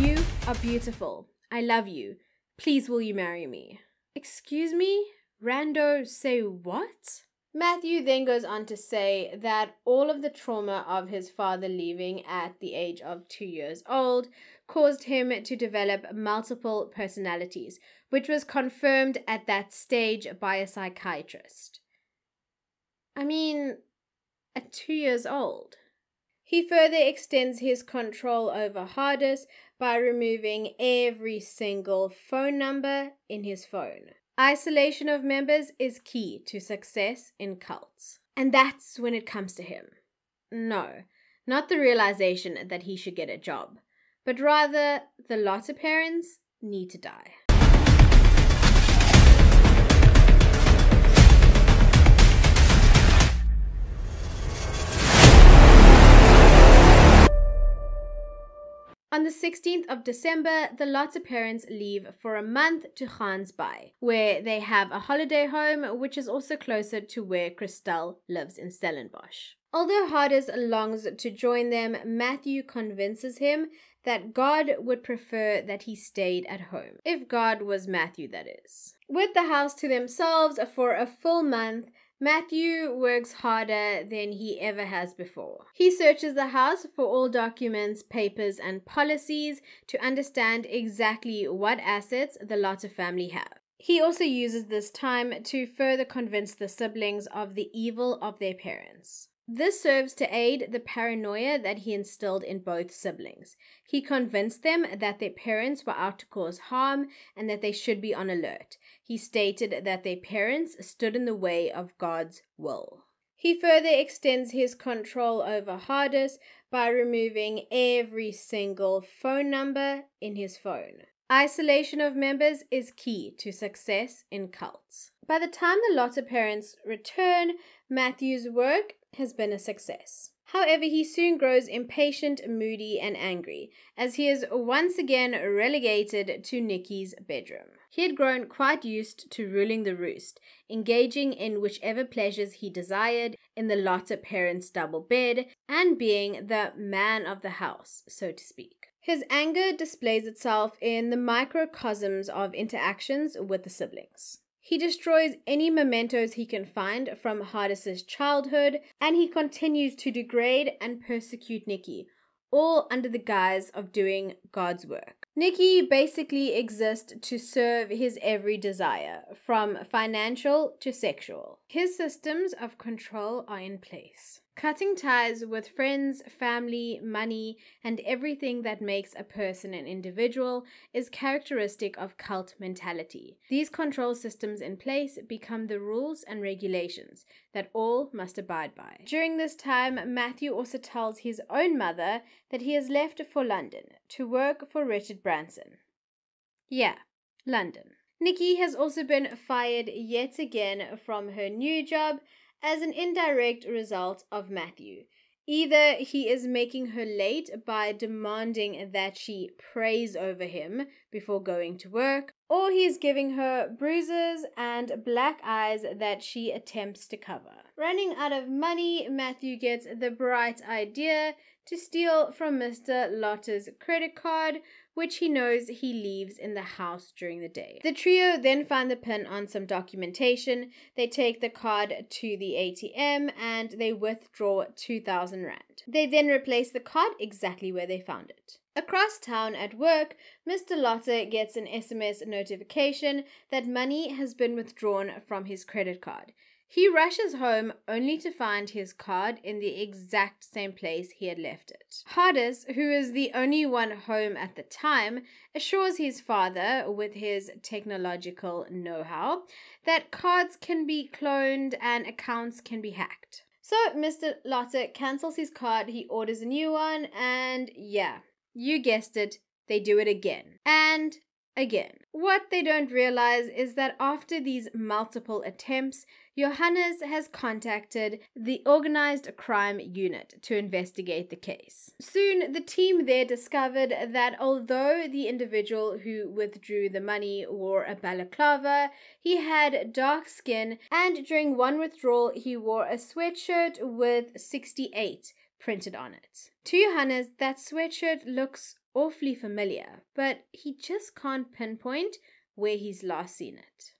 You are beautiful. I love you. Please will you marry me? Excuse me? Rando say what? Mathew then goes on to say that all of the trauma of his father leaving at the age of 2 years old caused him to develop multiple personalities, which was confirmed at that stage by a psychiatrist. I mean, at 2 years old. He further extends his control over Hardus by removing every single phone number in his phone. Isolation of members is key to success in cults. And that's when it comes to him. No, not the realization that he should get a job, but rather the Lotta parents need to die. On the 16th of December, the Lotta parents leave for a month to Gansbaai, where they have a holiday home, which is also closer to where Christelle lives in Stellenbosch. Although Hardus longs to join them, Mathew convinces him that God would prefer that he stayed at home. If God was Mathew, that is. With the house to themselves for a full month, Mathew works harder than he ever has before. He searches the house for all documents, papers, and policies to understand exactly what assets the Lotta family have. He also uses this time to further convince the siblings of the evil of their parents. This serves to aid the paranoia that he instilled in both siblings. He convinced them that their parents were out to cause harm and that they should be on alert. He stated that their parents stood in the way of God's will. He further extends his control over Hardus by removing every single phone number in his phone. Isolation of members is key to success in cults. By the time the Lotta parents return, Mathew's work has been a success. However, he soon grows impatient, moody, and angry, as he is once again relegated to Nikki's bedroom. He had grown quite used to ruling the roost, engaging in whichever pleasures he desired in the Lotta parents' double bed, and being the man of the house, so to speak. His anger displays itself in the microcosms of interactions with the siblings. He destroys any mementos he can find from Hardus's childhood, and he continues to degrade and persecute Nikki, all under the guise of doing God's work. Nikki basically exists to serve his every desire, from financial to sexual. His systems of control are in place. Cutting ties with friends, family, money, and everything that makes a person an individual is characteristic of cult mentality. These control systems in place become the rules and regulations that all must abide by. During this time, Mathew also tells his own mother that he has left for London to work for Richard Branson. Yeah, London. Nikki has also been fired yet again from her new job, as an indirect result of Mathew. Either he is making her late by demanding that she prays over him before going to work, or he is giving her bruises and black eyes that she attempts to cover. Running out of money, Mathew gets the bright idea to steal from Mr. Lotta's credit card, which he knows he leaves in the house during the day. The trio then find the pin on some documentation. They take the card to the ATM and they withdraw 2,000 rand. They then replace the card exactly where they found it. Across town at work, Mr. Lotta gets an SMS notification that money has been withdrawn from his credit card. He rushes home only to find his card in the exact same place he had left it. Hardus, who is the only one home at the time, assures his father, with his technological know-how, that cards can be cloned and accounts can be hacked. So Mr. Lotta cancels his card, he orders a new one, and yeah, you guessed it, they do it again. And again. What they don't realize is that after these multiple attempts, Johannes has contacted the organized crime unit to investigate the case. Soon, the team there discovered that although the individual who withdrew the money wore a balaclava, he had dark skin, and during one withdrawal, he wore a sweatshirt with 68 printed on it. To Johannes, that sweatshirt looks awfully familiar, but he just can't pinpoint where he's last seen it.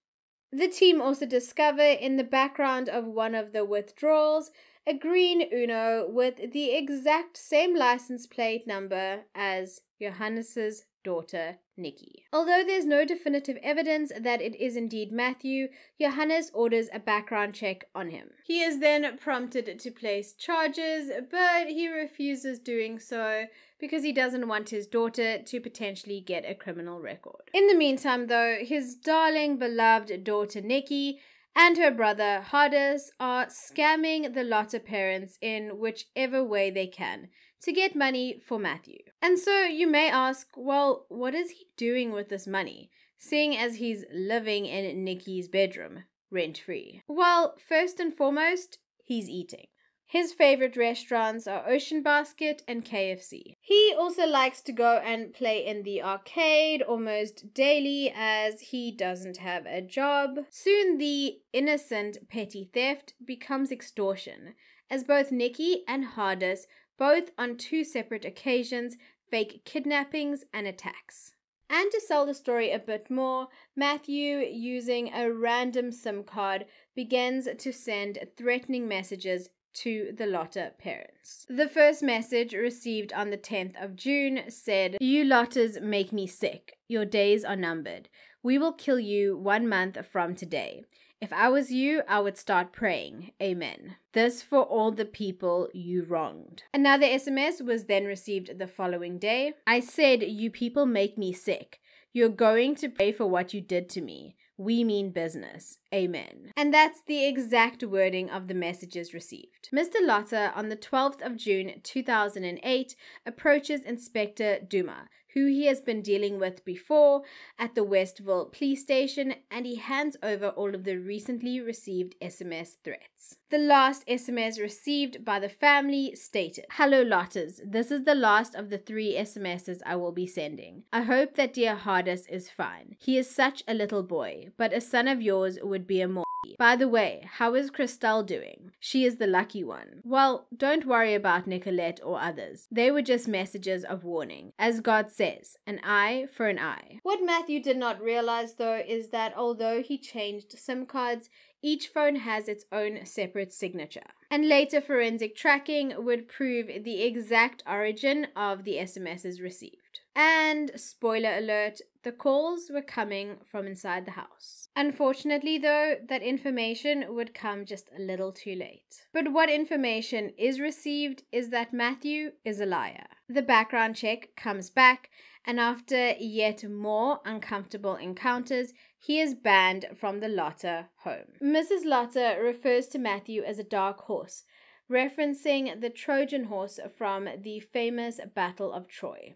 The team also discover in the background of one of the withdrawals a green Uno with the exact same license plate number as Johannes's daughter, Nikki. Although there's no definitive evidence that it is indeed Mathew, Johannes orders a background check on him. He is then prompted to place charges, but he refuses doing so because he doesn't want his daughter to potentially get a criminal record. In the meantime, though, his darling, beloved daughter, Nikki, and her brother, Hardus, are scamming the Lotta parents in whichever way they can to get money for Mathew. And so you may ask, well, what is he doing with this money, seeing as he's living in Nikki's bedroom, rent-free? Well, first and foremost, he's eating. His favorite restaurants are Ocean Basket and KFC. He also likes to go and play in the arcade almost daily as he doesn't have a job. Soon the innocent petty theft becomes extortion, as both Nikki and Hardus, both on 2 separate occasions, fake kidnappings and attacks. And to sell the story a bit more, Mathew, using a random SIM card, begins to send threatening messages to the Lotta parents. The first message, received on the 10th of June, said, "You Lottas make me sick. Your days are numbered. We will kill you 1 month from today. If I was you, I would start praying. Amen. This for all the people you wronged." Another SMS was then received the following day. "I said, you people make me sick. You're going to pray for what you did to me. We mean business. Amen." And that's the exact wording of the messages received. Mr. Lotta, on the 12th of June 2008, approaches Inspector Duma, who he has been dealing with before at the Westville police station, and he hands over all of the recently received SMS threats. The last SMS received by the family stated, "Hello Lottas, this is the last of the 3 SMSs I will be sending. I hope that dear Hardus is fine. He is such a little boy, but a son of yours would be a more. By the way, how is Christelle doing? She is the lucky one. Well, don't worry about Nicolette or others. They were just messages of warning. As God says, an eye for an eye." What Mathew did not realize, though, is that although he changed SIM cards, each phone has its own separate signature. And later forensic tracking would prove the exact origin of the SMSs received. And, spoiler alert, the calls were coming from inside the house. Unfortunately, though, that information would come just a little too late. But what information is received is that Mathew is a liar. The background check comes back, and after yet more uncomfortable encounters, he is banned from the Lotta home. Mrs. Lotta refers to Mathew as a dark horse, referencing the Trojan horse from the famous Battle of Troy.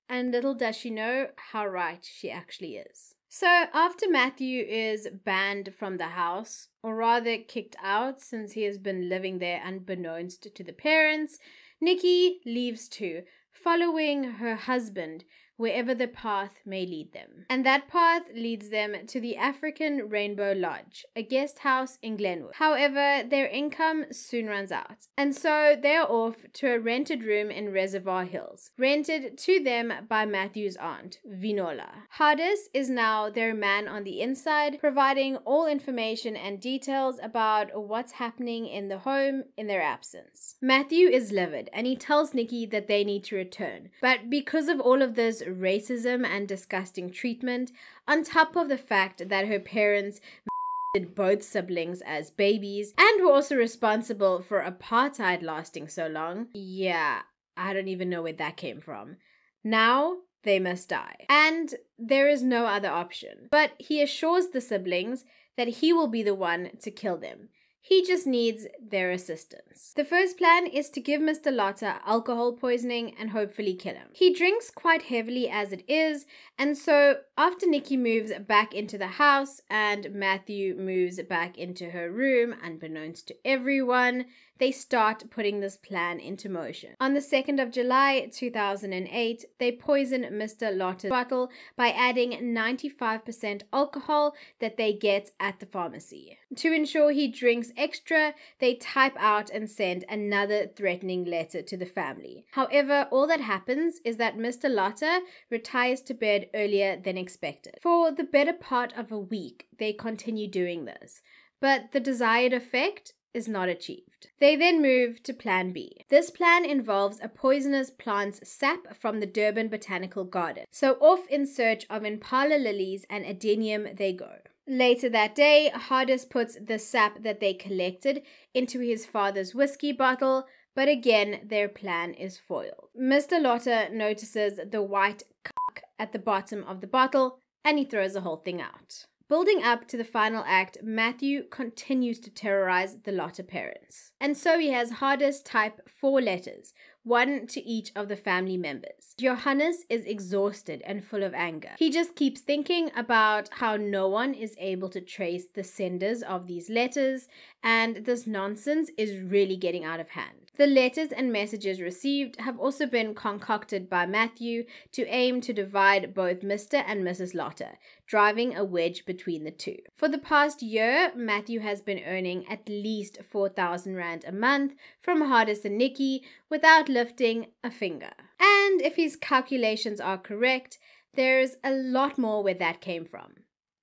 And little does she know how right she actually is. So after Mathew is banned from the house, or rather kicked out since he has been living there unbeknownst to the parents, Nikki leaves too, following her husband wherever the path may lead them. And that path leads them to the African Rainbow Lodge, a guest house in Glenwood. However, their income soon runs out, and so they are off to a rented room in Reservoir Hills, rented to them by Mathew's aunt, Vinola. Hardus is now their man on the inside, providing all information and details about what's happening in the home in their absence. Mathew is livid, and he tells Nikki that they need to return, but because of all of this racism and disgusting treatment, on top of the fact that her parents did both siblings as babies and were also responsible for apartheid lasting so long, yeah, I don't even know where that came from. Now they must die, and there is no other option. But he assures the siblings that he will be the one to kill them. He just needs their assistance. The first plan is to give Mr. Lotta alcohol poisoning and hopefully kill him. He drinks quite heavily as it is, and so after Nikki moves back into the house and Mathew moves back into her room, unbeknownst to everyone, they start putting this plan into motion. On the 2nd of July 2008, they poison Mr. Lotte's bottle by adding 95% alcohol that they get at the pharmacy. To ensure he drinks extra, they type out and send another threatening letter to the family. However, all that happens is that Mr. Lotte retires to bed earlier than expected. For the better part of a week, they continue doing this, but the desired effect is not achieved. They then move to Plan B. This plan involves a poisonous plant's sap from the Durban Botanical Garden. So off in search of impala lilies and adenium they go. Later that day, Hardus puts the sap that they collected into his father's whiskey bottle, but again, their plan is foiled. Mr. Lotte notices the white cuck at the bottom of the bottle, and he throws the whole thing out. Building up to the final act, Mathew continues to terrorize the Lotte parents. And so he has Hardus type 4 letters, one to each of the family members. Johannes is exhausted and full of anger. He just keeps thinking about how no one is able to trace the senders of these letters, and this nonsense is really getting out of hand. The letters and messages received have also been concocted by Mathew to aim to divide both Mr. and Mrs. Lotte, driving a wedge between the two. For the past year, Mathew has been earning at least 4,000 Rand a month from Hardus and Nikki without lifting a finger. And if his calculations are correct, there's a lot more where that came from,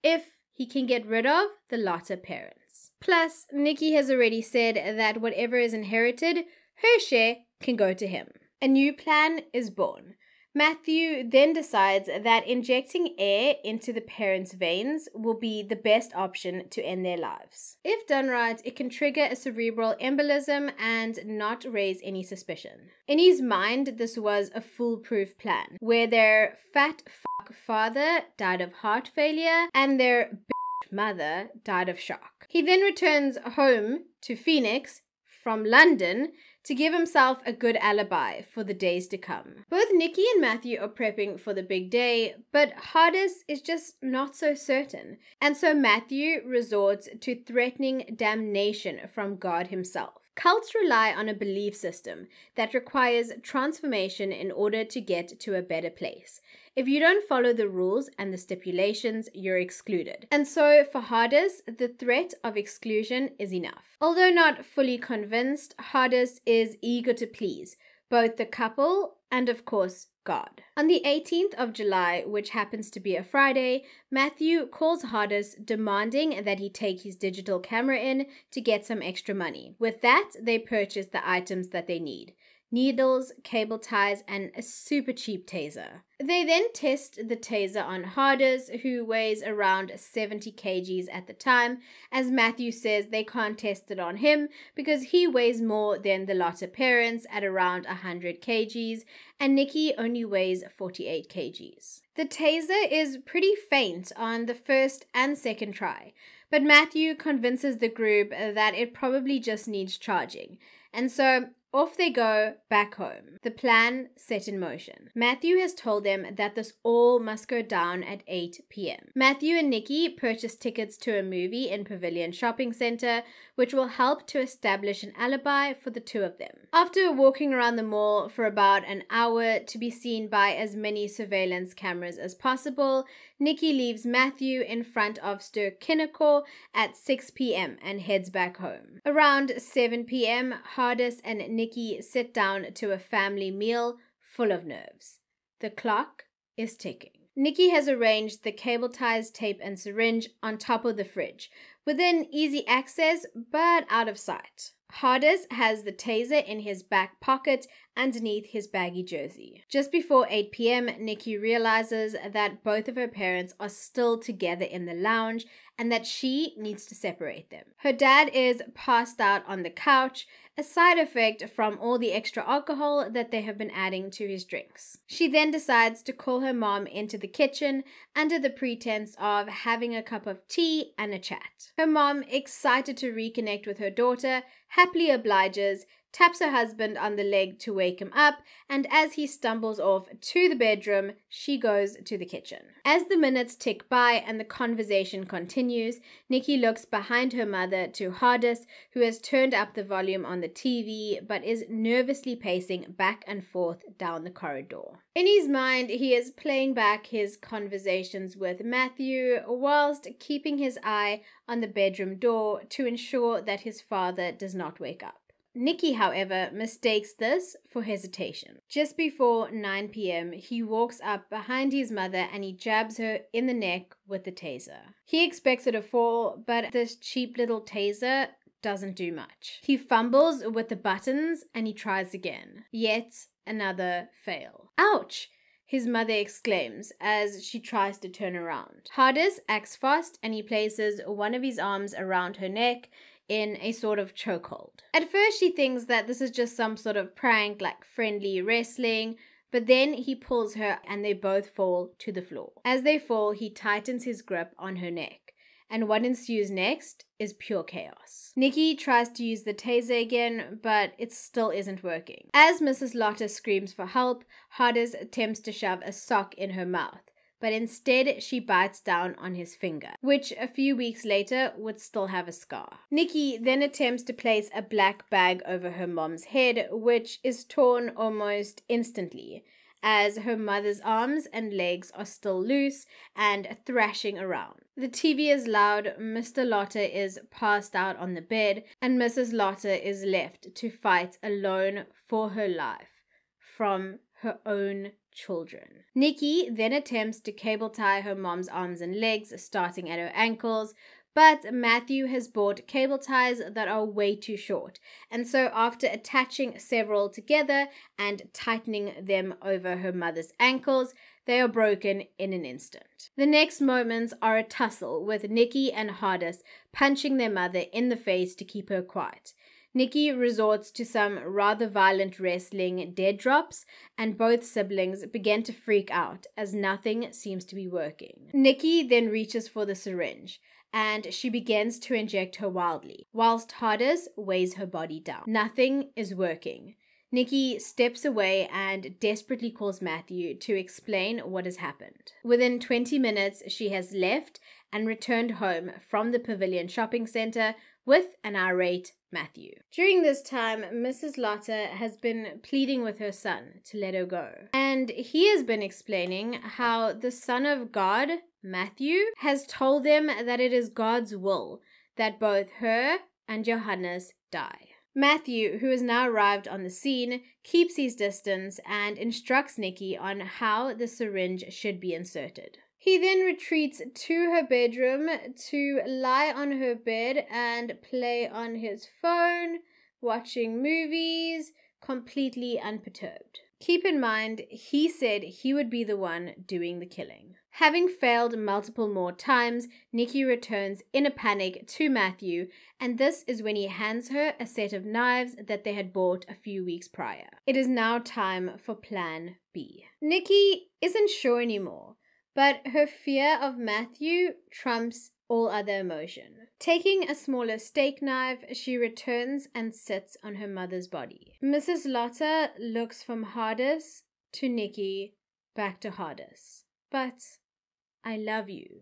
if he can get rid of the Lotte parents. Plus, Nikki has already said that whatever is inherited, her share can go to him. A new plan is born. Mathew then decides that injecting air into the parents' veins will be the best option to end their lives. If done right, it can trigger a cerebral embolism and not raise any suspicion. In his mind, this was a foolproof plan, where their fat fuck father died of heart failure and their bitch mother died of shock. He then returns home to Phoenix from London to give himself a good alibi for the days to come. Both Nikki and Mathew are prepping for the big day, but Hardus is just not so certain. And so Mathew resorts to threatening damnation from God himself. Cults rely on a belief system that requires transformation in order to get to a better place. If you don't follow the rules and the stipulations, you're excluded. And so for Hardus, the threat of exclusion is enough. Although not fully convinced, Hardus is eager to please both the couple and, of course, God. On the 18th of July, which happens to be a Friday, Mathew calls Hardus demanding that he take his digital camera in to get some extra money. With that, they purchase the items that they need: needles, cable ties, and a super cheap taser. They then test the taser on Hardus, who weighs around 70 kgs at the time, as Mathew says they can't test it on him because he weighs more than the Lotte parents at around 100 kgs, and Nikki only weighs 48 kgs. The taser is pretty faint on the first and second try, but Mathew convinces the group that it probably just needs charging, and so off they go back home, the plan set in motion. Mathew has told them that this all must go down at 8 p.m. Mathew and Nikki purchase tickets to a movie in Pavilion Shopping Center, which will help to establish an alibi for the two of them. After walking around the mall for about an hour to be seen by as many surveillance cameras as possible, Nikki leaves Mathew in front of Ster-Kinekor at 6 p.m. and heads back home. Around 7 p.m., Hardus and Nikki sit down to a family meal full of nerves. The clock is ticking. Nikki has arranged the cable ties, tape, and syringe on top of the fridge, within easy access but out of sight. Hardus has the taser in his back pocket underneath his baggy jersey. Just before 8 p.m., Nikki realizes that both of her parents are still together in the lounge and that she needs to separate them. Her dad is passed out on the couch, a side effect from all the extra alcohol that they have been adding to his drinks. She then decides to call her mom into the kitchen under the pretense of having a cup of tea and a chat. Her mom, excited to reconnect with her daughter, happily obliges, taps her husband on the leg to wake him up, and as he stumbles off to the bedroom, she goes to the kitchen. As the minutes tick by and the conversation continues, Nikki looks behind her mother to Hardus, who has turned up the volume on the TV but is nervously pacing back and forth down the corridor. In his mind, he is playing back his conversations with Mathew whilst keeping his eye on the bedroom door to ensure that his father does not wake up. Nikki, however, mistakes this for hesitation. Just before 9 p.m., he walks up behind his mother and he jabs her in the neck with the taser. He expects her to fall, but this cheap little taser doesn't do much. He fumbles with the buttons and he tries again. Yet another fail. Ouch! His mother exclaims as she tries to turn around. Hardus acts fast and he places one of his arms around her neck in a sort of chokehold. At first she thinks that this is just some sort of prank like friendly wrestling, but then he pulls her and they both fall to the floor. As they fall, he tightens his grip on her neck, and what ensues next is pure chaos. Nikki tries to use the taser again, but it still isn't working. As Mrs. Lotter screams for help, Hardus attempts to shove a sock in her mouth, but instead she bites down on his finger, which a few weeks later would still have a scar. Nikki then attempts to place a black bag over her mom's head, which is torn almost instantly, as her mother's arms and legs are still loose and thrashing around. The TV is loud, Mr. Lotter is passed out on the bed, and Mrs. Lotter is left to fight alone for her life from her own children. Nikki then attempts to cable tie her mom's arms and legs, starting at her ankles, but Mathew has bought cable ties that are way too short, and so after attaching several together and tightening them over her mother's ankles, they are broken in an instant. The next moments are a tussle, with Nikki and Hardus punching their mother in the face to keep her quiet. Nikki resorts to some rather violent wrestling dead drops, and both siblings begin to freak out as nothing seems to be working. Nikki then reaches for the syringe, and she begins to inject her wildly, whilst Hardus weighs her body down. Nothing is working. Nikki steps away and desperately calls Mathew to explain what has happened. Within 20 minutes, she has left and returned home from the Pavilion shopping center with an irate Mathew. During this time, Mrs. Lotter has been pleading with her son to let her go. And he has been explaining how the Son of God, Mathew, has told them that it is God's will that both her and Johannes die. Mathew, who has now arrived on the scene, keeps his distance and instructs Nikki on how the syringe should be inserted. He then retreats to her bedroom to lie on her bed and play on his phone, watching movies, completely unperturbed. Keep in mind, he said he would be the one doing the killing. Having failed multiple more times, Nikki returns in a panic to Mathew, and this is when he hands her a set of knives that they had bought a few weeks prior. It is now time for Plan B. Nikki isn't sure anymore, but her fear of Mathew trumps all other emotion. Taking a smaller steak knife, she returns and sits on her mother's body. Mrs. Lotter looks from Hardus to Nikki, back to Hardus. "But I love you,"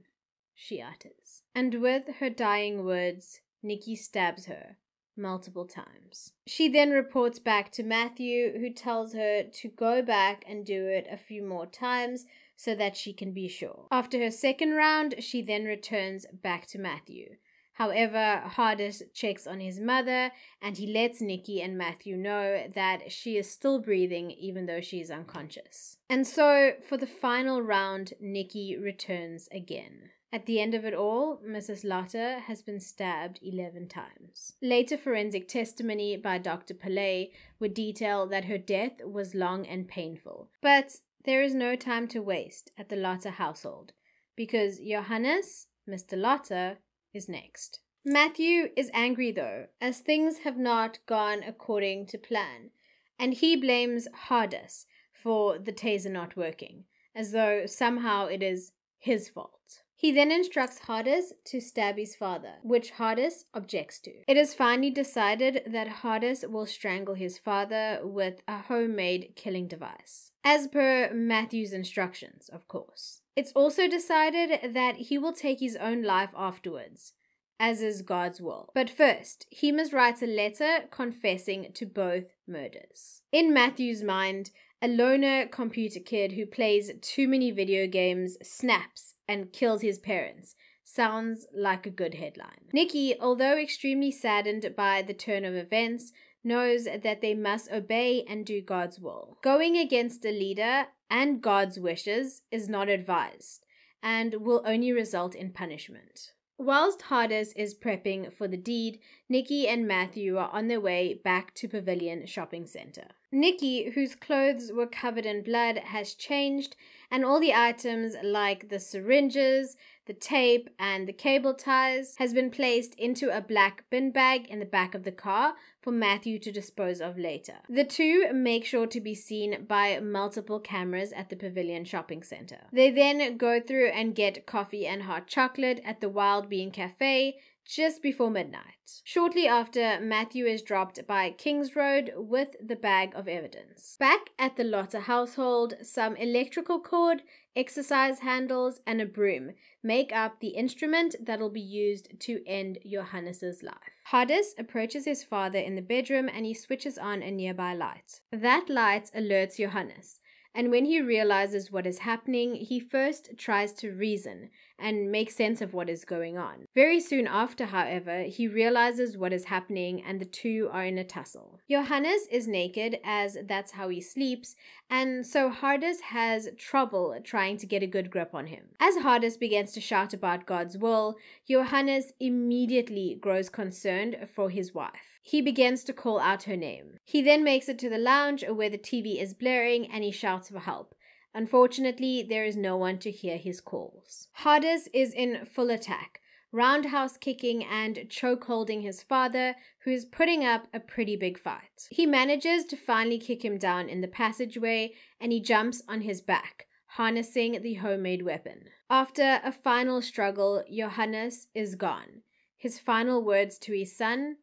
she utters. And with her dying words, Nikki stabs her multiple times. She then reports back to Mathew, who tells her to go back and do it a few more times so that she can be sure. After her second round, she then returns back to Mathew. However, Hardus checks on his mother, and he lets Nikki and Mathew know that she is still breathing even though she is unconscious. And so, for the final round, Nikki returns again. At the end of it all, Mrs. Lotter has been stabbed 11 times. Later forensic testimony by Dr. Pillay would detail that her death was long and painful. But there is no time to waste at the Lotter household, because Johannes, Mr. Lotter, is next. Mathew is angry though, as things have not gone according to plan, and he blames Hardus for the taser not working, as though somehow it is his fault. He then instructs Hardus to stab his father, which Hardus objects to. It is finally decided that Hardus will strangle his father with a homemade killing device, as per Mathew's instructions, of course. It's also decided that he will take his own life afterwards, as is God's will. But first, he must write a letter confessing to both murders. In Mathew's mind, a loner computer kid who plays too many video games snaps and kills his parents. Sounds like a good headline. Nikki, although extremely saddened by the turn of events, knows that they must obey and do God's will. Going against a leader and God's wishes is not advised and will only result in punishment. Whilst Hardus is prepping for the deed, Nikki and Mathew are on their way back to Pavilion Shopping Center. Nikki, whose clothes were covered in blood, has changed, and all the items like the syringes, the tape, and the cable ties has been placed into a black bin bag in the back of the car for Mathew to dispose of later. The two make sure to be seen by multiple cameras at the Pavilion Shopping Center. They then go through and get coffee and hot chocolate at the Wild Bean Cafe just before midnight. Shortly after, Mathew is dropped by Kings Road with the bag of evidence. Back at the Lotta household, some electrical cord, exercise handles, and a broom make up the instrument that will be used to end Johannes's life. Hardus approaches his father in the bedroom and he switches on a nearby light. That light alerts Johannes, and when he realizes what is happening, he first tries to reason and make sense of what is going on. Very soon after, however, he realizes what is happening and the two are in a tussle. Johannes is naked, as that's how he sleeps, and so Hardus has trouble trying to get a good grip on him. As Hardus begins to shout about God's will, Johannes immediately grows concerned for his wife. He begins to call out her name. He then makes it to the lounge where the TV is blaring and he shouts for help. Unfortunately, there is no one to hear his calls. Hardus is in full attack, roundhouse kicking and choke-holding his father, who is putting up a pretty big fight. He manages to finally kick him down in the passageway and he jumps on his back, harnessing the homemade weapon. After a final struggle, Johannes is gone. His final words to his son,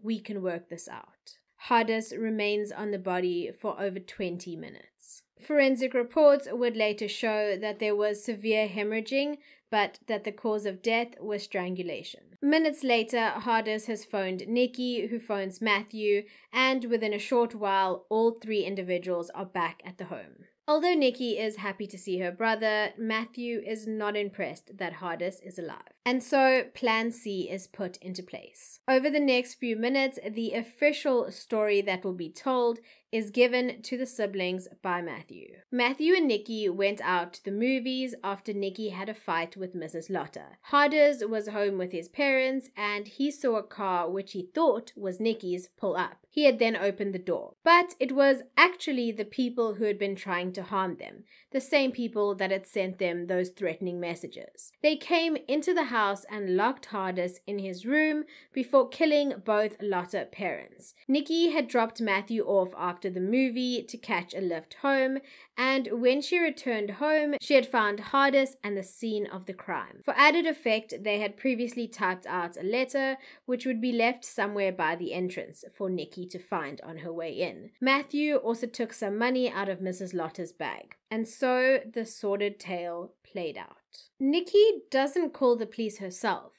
"We can work this out." Hardus remains on the body for over 20 minutes. Forensic reports would later show that there was severe hemorrhaging, but that the cause of death was strangulation. Minutes later, Hardus has phoned Nikki, who phones Mathew, and within a short while, all three individuals are back at the home. Although Nikki is happy to see her brother, Mathew is not impressed that Hardus is alive. And so Plan C is put into place. Over the next few minutes, the official story that will be told is given to the siblings by Mathew. Mathew and Nikki went out to the movies after Nikki had a fight with Mrs. Lotta. Hardus was home with his parents and he saw a car which he thought was Nikki's pull up. He had then opened the door. But it was actually the people who had been trying to harm them, the same people that had sent them those threatening messages. They came into the house and locked Hardus in his room before killing both Lotta parents. Nikki had dropped Mathew off after the movie to catch a lift home, and when she returned home, she had found Hardus and the scene of the crime. For added effect, they had previously typed out a letter which would be left somewhere by the entrance for Nikki to find on her way in. Mathew also took some money out of Mrs. Lotta's bag. And so the sordid tale played out. Nikki doesn't call the police herself,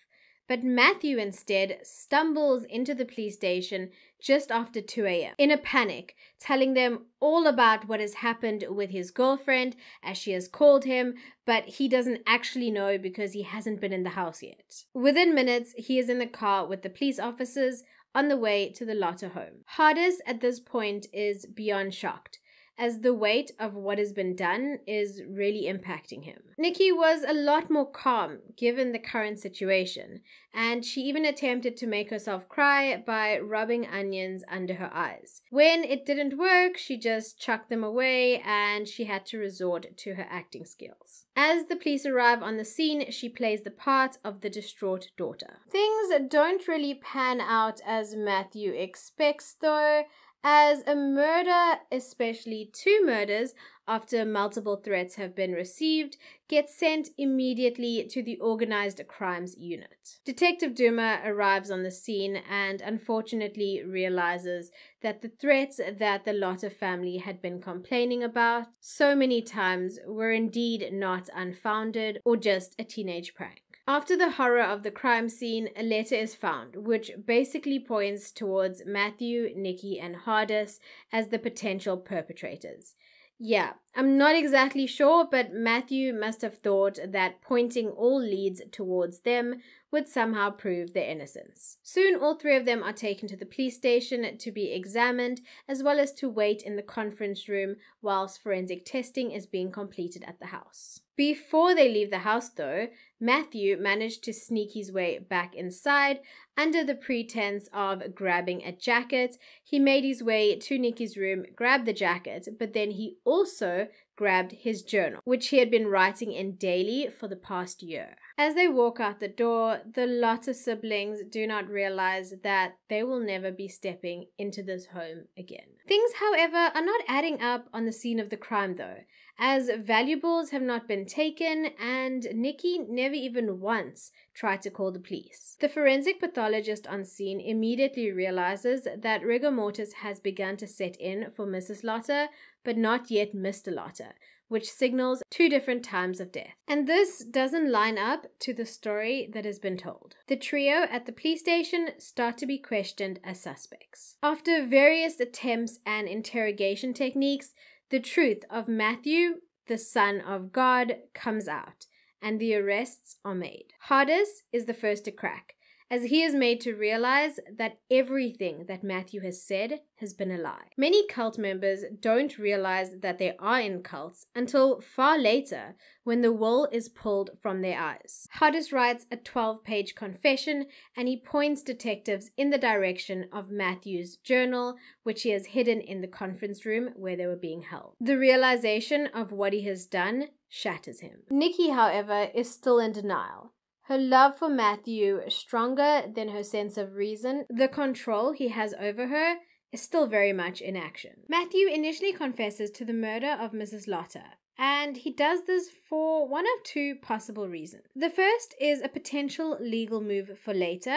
but Mathew instead stumbles into the police station just after 2 a.m. in a panic, telling them all about what has happened with his girlfriend, as she has called him, but he doesn't actually know because he hasn't been in the house yet. Within minutes, he is in the car with the police officers on the way to the Lotta home. Hardus at this point is beyond shocked, as the weight of what has been done is really impacting him. Nikki was a lot more calm given the current situation, and she even attempted to make herself cry by rubbing onions under her eyes. When it didn't work, she just chucked them away and she had to resort to her acting skills. As the police arrive on the scene, she plays the part of the distraught daughter. Things don't really pan out as Mathew expects though, as a murder, especially 2 murders after multiple threats have been received, gets sent immediately to the Organized Crimes Unit. Detective Duma arrives on the scene and unfortunately realizes that the threats that the Lotter family had been complaining about so many times were indeed not unfounded or just a teenage prank. After the horror of the crime scene, a letter is found, which basically points towards Mathew, Nikki, and Hardus as the potential perpetrators. Yeah, I'm not exactly sure, but Mathew must have thought that pointing all leads towards them would somehow prove their innocence. Soon, all 3 of them are taken to the police station to be examined, as well as to wait in the conference room whilst forensic testing is being completed at the house. Before they leave the house, though, Mathew managed to sneak his way back inside. Under the pretense of grabbing a jacket, he made his way to Nikki's room, grabbed the jacket, but then he also grabbed his journal, which he had been writing in daily for the past year. As they walk out the door, the Lotter siblings do not realize that they will never be stepping into this home again. Things, however, are not adding up on the scene of the crime, though, as valuables have not been taken and Nikki never even once tried to call the police. The forensic pathologist on scene immediately realizes that rigor mortis has begun to set in for Mrs. Lotter, but not yet Mr. Lotter, which signals 2 different times of death. And this doesn't line up to the story that has been told. The trio at the police station start to be questioned as suspects. After various attempts and interrogation techniques, the truth of Mathew, the Son of God, comes out, and the arrests are made. Hardus is the first to crack, as he is made to realize that everything that Mathew has said has been a lie. Many cult members don't realize that they are in cults until far later, when the wool is pulled from their eyes. Hardus writes a 12-page confession, and he points detectives in the direction of Mathew's journal, which he has hidden in the conference room where they were being held. The realization of what he has done shatters him. Nikki, however, is still in denial. Her love for Mathew is stronger than her sense of reason. The control he has over her is still very much in action. Mathew initially confesses to the murder of Mrs. Lotter, and he does this for one of 2 possible reasons. The first is a potential legal move for later,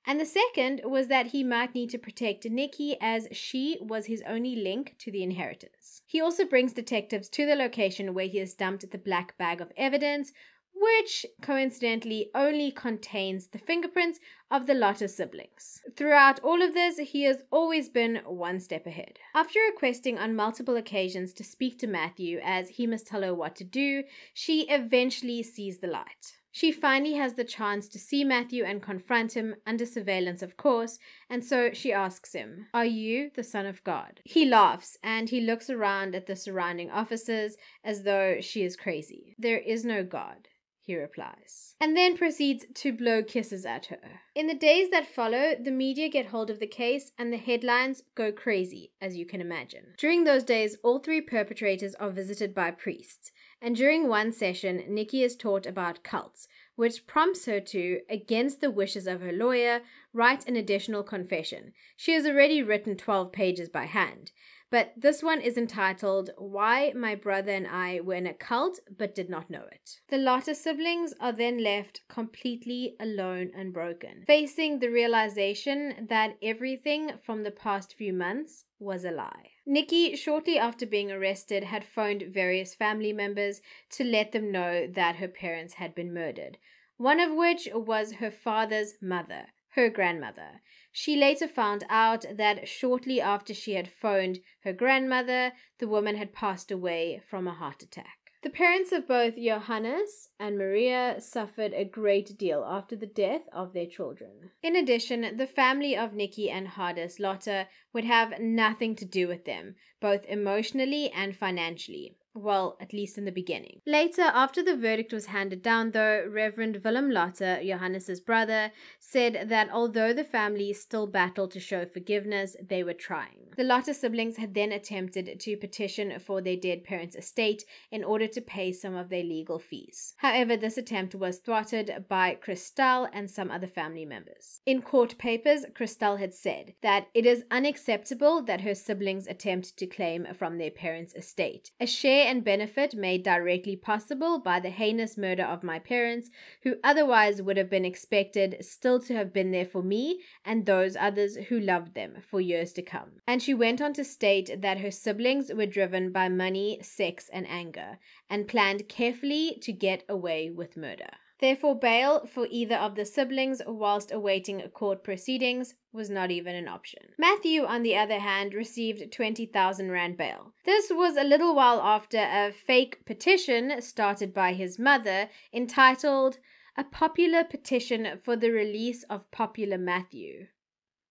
and the second was that he might need to protect Nikki, as she was his only link to the inheritance. He also brings detectives to the location where he has dumped the black bag of evidence, which coincidentally only contains the fingerprints of the Lotter siblings. Throughout all of this, he has always been 1 step ahead. After requesting on multiple occasions to speak to Mathew as he must tell her what to do, she eventually sees the light. She finally has the chance to see Mathew and confront him, under surveillance of course, and so she asks him, "Are you the Son of God?" He laughs and he looks around at the surrounding officers as though she is crazy. "There is no God," he replies, and then proceeds to blow kisses at her. In the days that follow, the media get hold of the case and the headlines go crazy, as you can imagine. During those days, all 3 perpetrators are visited by priests, and during one session, Nikki is taught about cults, which prompts her to, against the wishes of her lawyer, write an additional confession. She has already written 12 pages by hand, but this one is entitled, "Why My Brother and I Were in a Cult But Did Not Know It." The Lotter siblings are then left completely alone and broken, facing the realization that everything from the past few months was a lie. Nikki, shortly after being arrested, had phoned various family members to let them know that her parents had been murdered, one of which was her father's mother, her grandmother. She later found out that shortly after she had phoned her grandmother, the woman had passed away from a heart attack. The parents of both Johannes and Maria suffered a great deal after the death of their children. In addition, the family of Nikki and Hardus Lotter would have nothing to do with them, both emotionally and financially. Well, at least in the beginning. Later, after the verdict was handed down though, Reverend Willem Lotte, Johannes's brother, said that although the family still battled to show forgiveness, they were trying. The Lotte siblings had then attempted to petition for their dead parents' estate in order to pay some of their legal fees. However, this attempt was thwarted by Christelle and some other family members. In court papers, Christelle had said that it is unacceptable that her siblings attempt to claim from their parents' estate. A share and benefit made directly possible by the heinous murder of my parents, who otherwise would have been expected still to have been there for me and those others who loved them for years to come. And she went on to state that her siblings were driven by money, sex, and anger, and planned carefully to get away with murder. Therefore, bail for either of the siblings whilst awaiting court proceedings was not even an option. Mathew, on the other hand, received 20,000 rand bail. This was a little while after a fake petition started by his mother entitled "A Popular Petition for the Release of Popular Mathew"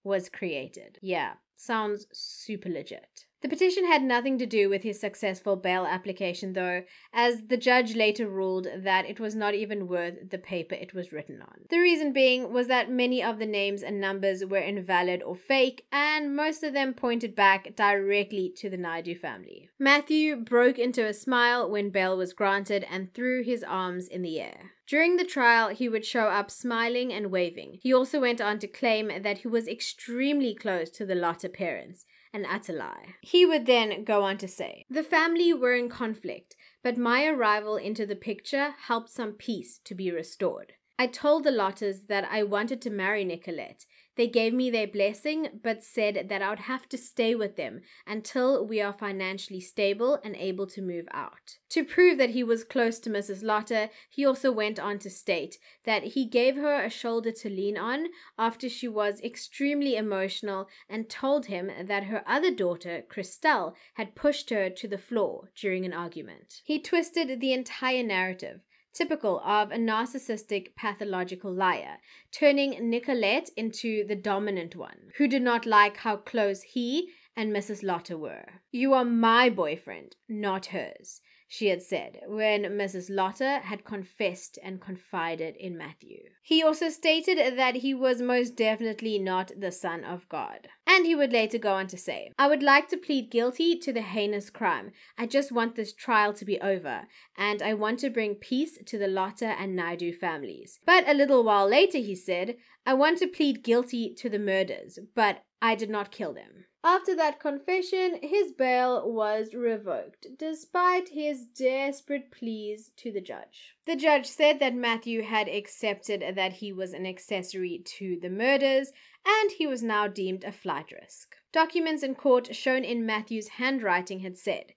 was created. Yeah, sounds super legit. The petition had nothing to do with his successful bail application though, as the judge later ruled that it was not even worth the paper it was written on. The reason being was that many of the names and numbers were invalid or fake, and most of them pointed back directly to the Naidoo family. Mathew broke into a smile when bail was granted and threw his arms in the air. During the trial, he would show up smiling and waving. He also went on to claim that he was extremely close to the Lotte parents, an utter lie. He would then go on to say, "The family were in conflict, but my arrival into the picture helped some peace to be restored. I told the Lottes that I wanted to marry Nicolette. They gave me their blessing, but said that I would have to stay with them until we are financially stable and able to move out." To prove that he was close to Mrs. Lotte, he also went on to state that he gave her a shoulder to lean on after she was extremely emotional and told him that her other daughter, Christelle, had pushed her to the floor during an argument. He twisted the entire narrative, typical of a narcissistic pathological liar, turning Nicolette into the dominant one, who did not like how close he and Mrs. Lotte were. "You are my boyfriend, not hers," she had said when Mrs. Lotte had confessed and confided in Mathew. He also stated that he was most definitely not the son of God. And he would later go on to say, "I would like to plead guilty to the heinous crime. I just want this trial to be over, and I want to bring peace to the Lotte and Naidoo families." But a little while later he said, "I want to plead guilty to the murders, but I did not kill them." After that confession, his bail was revoked, despite his desperate pleas to the judge. The judge said that Mathew had accepted that he was an accessory to the murders, and he was now deemed a flight risk. Documents in court shown in Mathew's handwriting had said,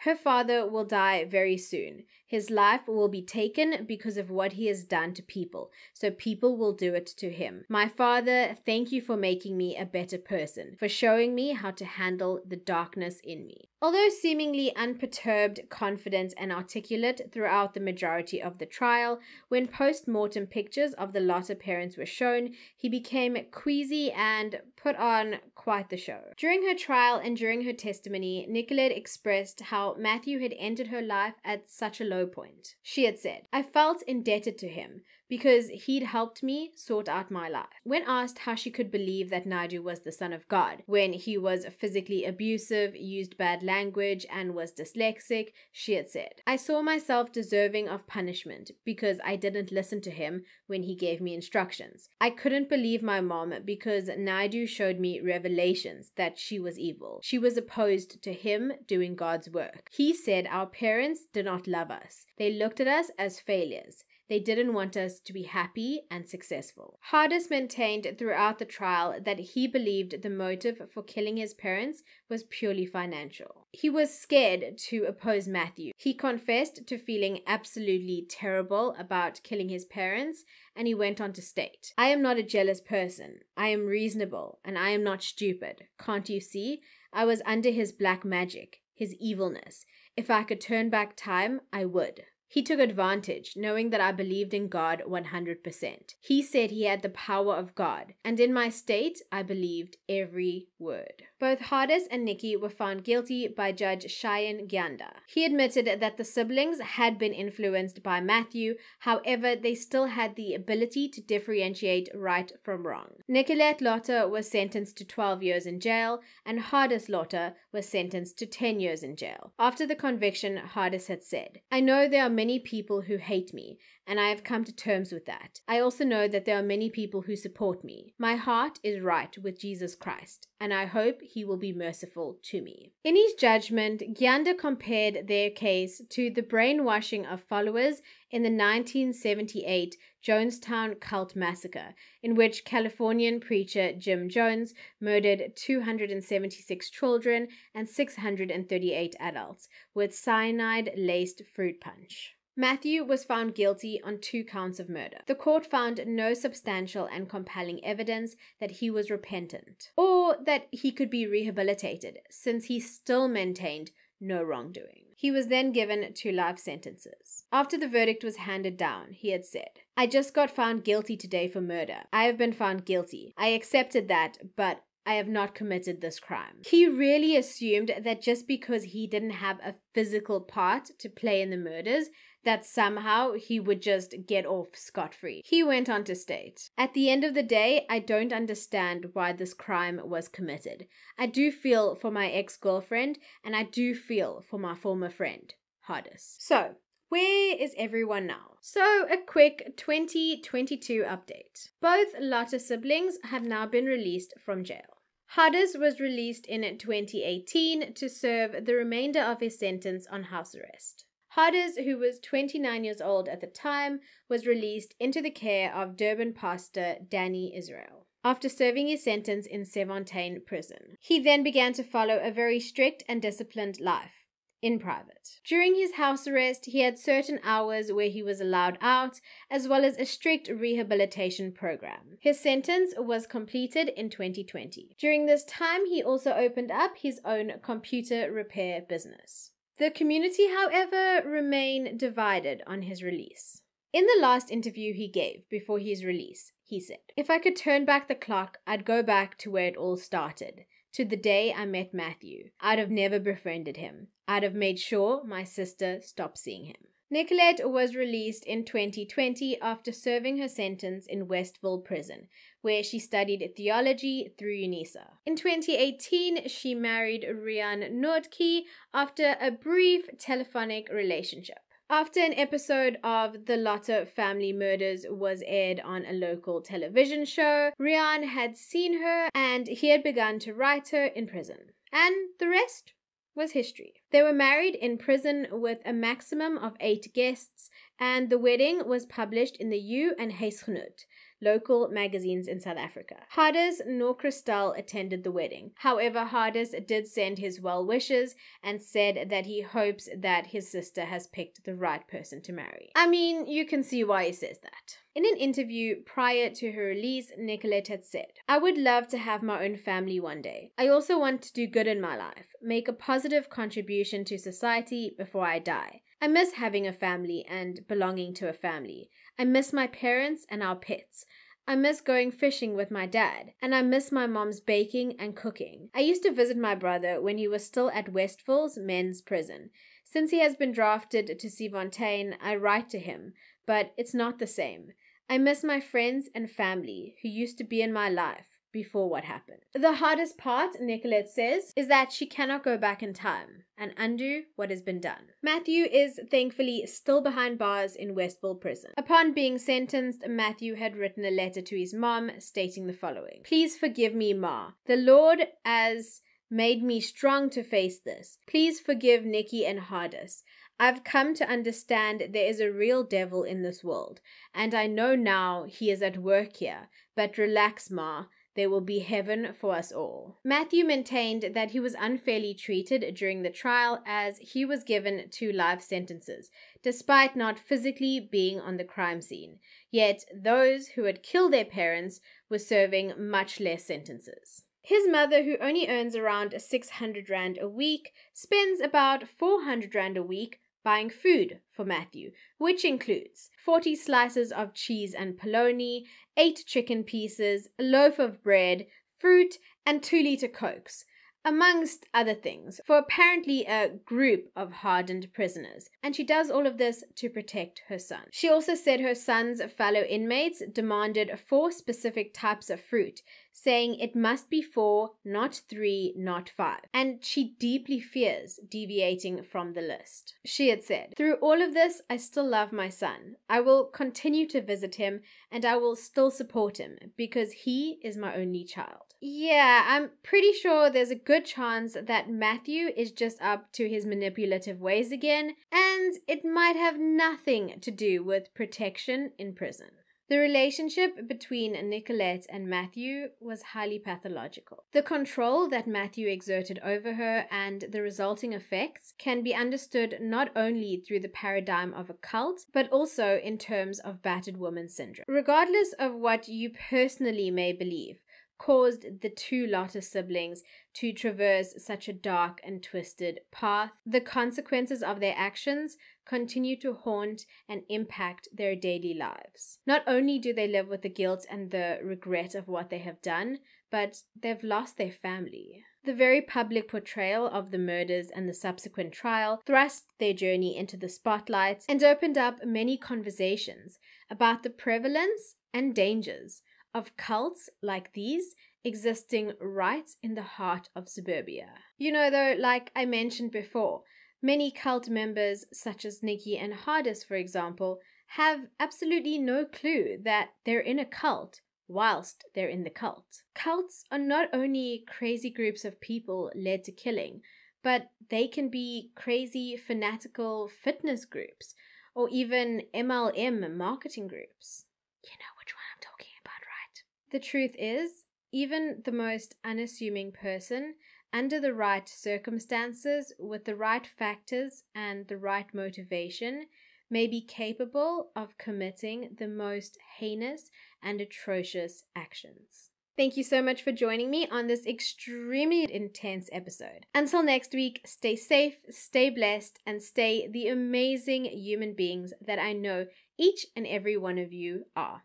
"Her father will die very soon. His life will be taken because of what he has done to people, so people will do it to him. My father, thank you for making me a better person, for showing me how to handle the darkness in me." Although seemingly unperturbed, confident, and articulate throughout the majority of the trial, when post-mortem pictures of the Lotte parents were shown, he became queasy and put on quite the show. During her trial and during her testimony, Nicolette expressed how Mathew had entered her life at such a low point. She had said, "I felt indebted to him because he'd helped me sort out my life." When asked how she could believe that Naidoo was the son of God, when he was physically abusive, used bad language, and was dyslexic, she had said, "I saw myself deserving of punishment because I didn't listen to him when he gave me instructions. I couldn't believe my mom because Naidoo showed me revelations that she was evil. She was opposed to him doing God's work. He said our parents did not love us. They looked at us as failures. They didn't want us to be happy and successful." Hardus maintained throughout the trial that he believed the motive for killing his parents was purely financial. He was scared to oppose Mathew. He confessed to feeling absolutely terrible about killing his parents, and he went on to state, "I am not a jealous person. I am reasonable, and I am not stupid. Can't you see? I was under his black magic, his evilness. If I could turn back time, I would." He took advantage, knowing that I believed in God 100%. He said he had the power of God, and in my state, I believed every word. Both Hardus and Nikki were found guilty by Judge Cheyenne Gyanda. He admitted that the siblings had been influenced by Mathew, however, they still had the ability to differentiate right from wrong. Nicolette Lotter was sentenced to 12 years in jail, and Hardus Lotter was sentenced to 10 years in jail. After the conviction, Hardus had said, "I know there are many people who hate me, and I have come to terms with that. I also know that there are many people who support me. My heart is right with Jesus Christ, and I hope he will be merciful to me." In his judgment, Gyanda compared their case to the brainwashing of followers in the 1978 Jonestown cult massacre, in which Californian preacher Jim Jones murdered 276 children and 638 adults with cyanide-laced fruit punch. Mathew was found guilty on 2 counts of murder. The court found no substantial and compelling evidence that he was repentant or that he could be rehabilitated, since he still maintained no wrongdoing. He was then given 2 life sentences. After the verdict was handed down, he had said, "I just got found guilty today for murder. I have been found guilty. I accepted that, but I have not committed this crime." He really assumed that just because he didn't have a physical part to play in the murders, that somehow he would just get off scot-free. He went on to state, "At the end of the day, I don't understand why this crime was committed. I do feel for my ex-girlfriend, and I do feel for my former friend, Hardus." So, where is everyone now? So, a quick 2022 update. Both Lotter siblings have now been released from jail. Hardus was released in 2018 to serve the remainder of his sentence on house arrest. Hardus, who was 29 years old at the time, was released into the care of Durban pastor Danny Israel after serving his sentence in Sefontaine prison. He then began to follow a very strict and disciplined life in private. During his house arrest, he had certain hours where he was allowed out, as well as a strict rehabilitation program. His sentence was completed in 2020. During this time, he also opened up his own computer repair business. The community, however, remained divided on his release. In the last interview he gave before his release, he said, "If I could turn back the clock, I'd go back to where it all started, to the day I met Mathew. I'd have never befriended him. I'd have made sure my sister stopped seeing him." Nicolette was released in 2020 after serving her sentence in Westville Prison, where she studied theology through UNISA. In 2018, she married Rian Nordke after a brief telephonic relationship. After an episode of The Lotter Family Murders was aired on a local television show, Rian had seen her and he had begun to write her in prison. And the rest was history. They were married in prison with a maximum of 8 guests, and the wedding was published in the U and Huisgenoot, local magazines in South Africa. Hardus nor Christel attended the wedding. However, Hardus did send his well wishes and said that he hopes that his sister has picked the right person to marry. I mean, you can see why he says that. In an interview prior to her release, Nicolette had said, "I would love to have my own family one day. I also want to do good in my life, make a positive contribution to society before I die. I miss having a family and belonging to a family. I miss my parents and our pets. I miss going fishing with my dad, and I miss my mom's baking and cooking. I used to visit my brother when he was still at Westville's men's prison. Since he has been drafted to Sefontaine, I write to him, but it's not the same. I miss my friends and family who used to be in my life before what happened." The hardest part, Nicolette says, is that she cannot go back in time and undo what has been done. Mathew is thankfully still behind bars in Westville Prison. Upon being sentenced, Mathew had written a letter to his mom stating the following: "Please forgive me, Ma. The Lord has made me strong to face this. Please forgive Nikki and Hardus. I've come to understand there is a real devil in this world, and I know now he is at work here, but relax, Ma. There will be heaven for us all." Mathew maintained that he was unfairly treated during the trial, as he was given 2 life sentences, despite not physically being on the crime scene. Yet those who had killed their parents were serving much less sentences. His mother, who only earns around 600 Rand a week, spends about 400 Rand a week buying food for Mathew, which includes 40 slices of cheese and polony, 8 chicken pieces, a loaf of bread, fruit, and 2-liter Cokes. amongst other things, for apparently a group of hardened prisoners, and she does all of this to protect her son. She also said her son's fellow inmates demanded 4 specific types of fruit, saying it must be 4, not 3, not 5, and she deeply fears deviating from the list. She had said, "Through all of this, I still love my son. I will continue to visit him, and I will still support him, because he is my only child." Yeah, I'm pretty sure there's a good chance that Mathew is just up to his manipulative ways again, and it might have nothing to do with protection in prison. The relationship between Nicolette and Mathew was highly pathological. The control that Mathew exerted over her and the resulting effects can be understood not only through the paradigm of a cult, but also in terms of battered woman syndrome. Regardless of what you personally may believe caused the 2 Lotta siblings to traverse such a dark and twisted path, the consequences of their actions continue to haunt and impact their daily lives. Not only do they live with the guilt and the regret of what they have done, but they've lost their family. The very public portrayal of the murders and the subsequent trial thrust their journey into the spotlight and opened up many conversations about the prevalence and dangers of cults like these existing right in the heart of suburbia. You know, though, like I mentioned before, many cult members, such as Nikki and Hardus, for example, have absolutely no clue that they're in a cult whilst they're in the cult. Cults are not only crazy groups of people led to killing, but they can be crazy fanatical fitness groups or even MLM marketing groups. You know which one I'm talking about, right? The truth is, even the most unassuming person, under the right circumstances, with the right factors and the right motivation, may be capable of committing the most heinous and atrocious actions. Thank you so much for joining me on this extremely intense episode. Until next week, stay safe, stay blessed, and stay the amazing human beings that I know each and every one of you are.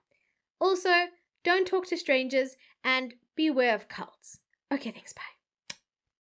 Also, don't talk to strangers and beware of cults. Okay, thanks, bye.